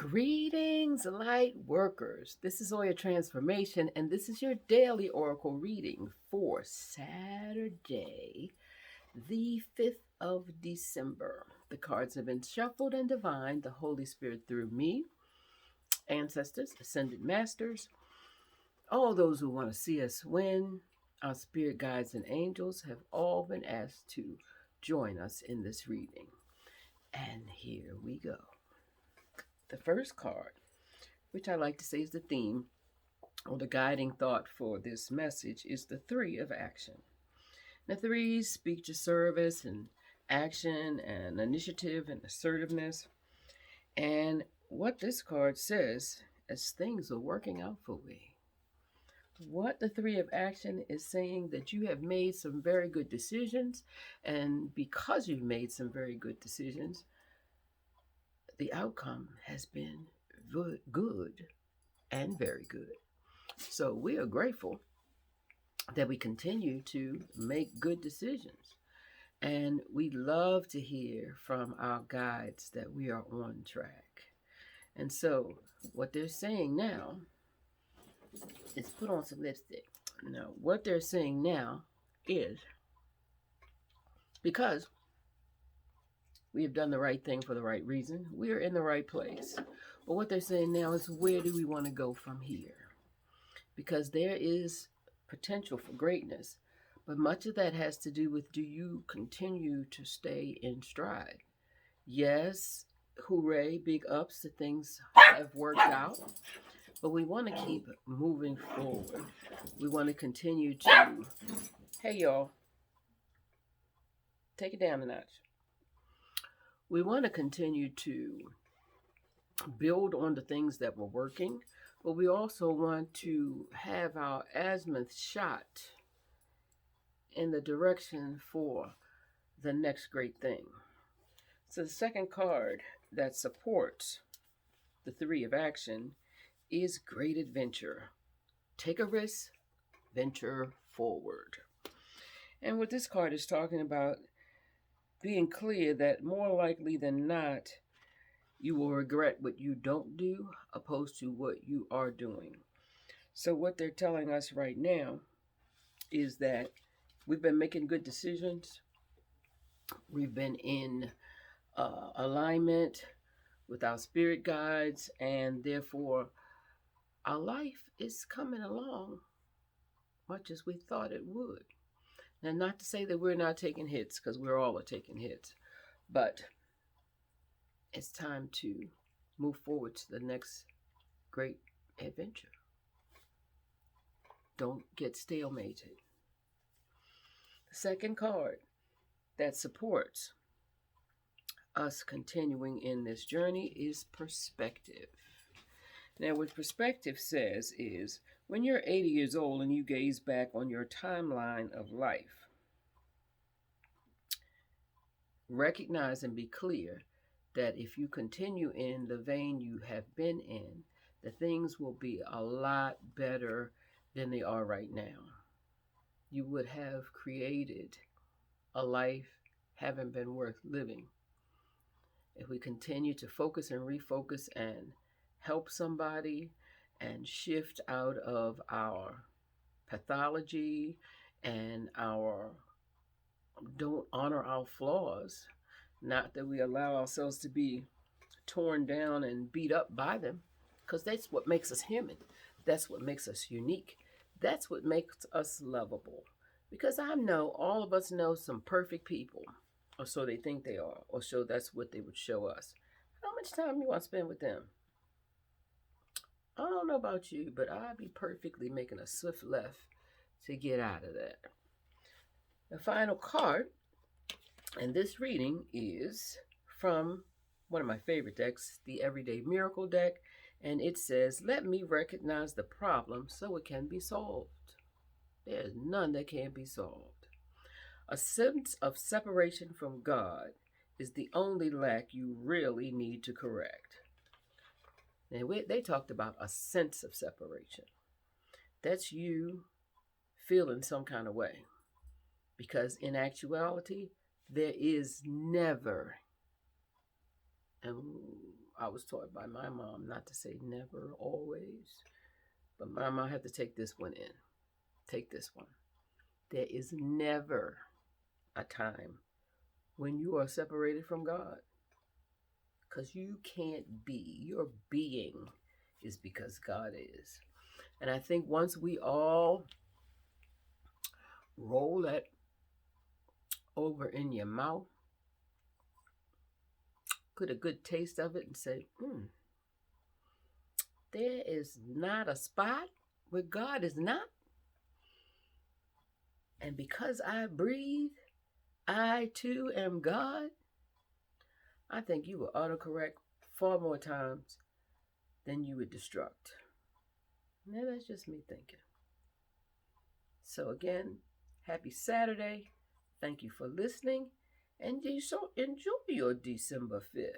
Greetings, light workers. This is Oya Transformation, and this is your daily Oracle reading for Saturday, the 5th of December. The cards have been shuffled and divined, the Holy Spirit through me, ancestors, ascended masters, all those who want to see us win. Our spirit guides and angels have all been asked to join us in this reading. And here we go. The first card, which I like to say is the theme or the guiding thought for this message, is the three of action. The threes speak to service and action and initiative and assertiveness. And what this card says as things are working out for we. What the three of action is saying that you have made some very good decisions, and because you've made some very good decisions, the outcome has been good and very good. So we are grateful that we continue to make good decisions. And we love to hear from our guides that we are on track. And so what they're saying now is put on some lipstick. Now, what they're saying now is because we have done the right thing for the right reason, we are in the right place. But what they're saying now is, where do we want to go from here? Because there is potential for greatness, but much of that has to do with, do you continue to stay in stride? Yes, hooray, big ups, that things have worked out, but we want to keep moving forward. We want to continue to, hey y'all, take it down a notch. We want to continue to build on the things that were working, but we also want to have our azimuth shot in the direction for the next great thing. So the second card that supports the three of action is great adventure. Take a risk, venture forward. And what this card is talking about, being clear that more likely than not, you will regret what you don't do opposed to what you are doing. So what they're telling us right now is that we've been making good decisions. We've been in alignment with our spirit guides, and therefore our life is coming along much as we thought it would. Now, not to say that we're not taking hits, because we're all taking hits, but it's time to move forward to the next great adventure. Don't get stalemated. The second card that supports us continuing in this journey is perspective. Now, what perspective says is, when you're 80 years old and you gaze back on your timeline of life, recognize and be clear that if you continue in the vein you have been in, the things will be a lot better than they are right now. You would have created a life having been worth living. If we continue to focus and refocus and help somebody and shift out of our pathology and our don't honor our flaws, not that we allow ourselves to be torn down and beat up by them, because that's what makes us human. That's what makes us unique. That's what makes us lovable. Because I know all of us know some perfect people, or so they think they are, or so that's what they would show us. How much time you want to spend with them? I don't know about you, but I'd be perfectly making a swift left to get out of that. The final card in this reading is from one of my favorite decks, the Everyday Miracle deck, and it says, let me recognize the problem so it can be solved. There's none that can't be solved. A sense of separation from God is the only lack you really need to correct. Now, they talked about a sense of separation. That's you feeling some kind of way. Because in actuality, there is never, and I was taught by my mom not to say never always, but my mom had to take this one in. Take this one. There is never a time when you are separated from God, because you can't be. Your being is because God is. And I think once we all roll that over in your mouth, put a good taste of it, and say, there is not a spot where God is not. And because I breathe, I too am God. I think you will autocorrect far more times than you would destruct. Now, that's just me thinking. So, again, happy Saturday. Thank you for listening. And so enjoy your December 5th.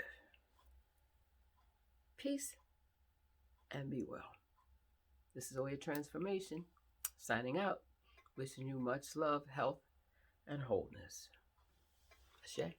Peace and be well. This is Oya Transformation, signing out. Wishing you much love, health, and wholeness. Ashe.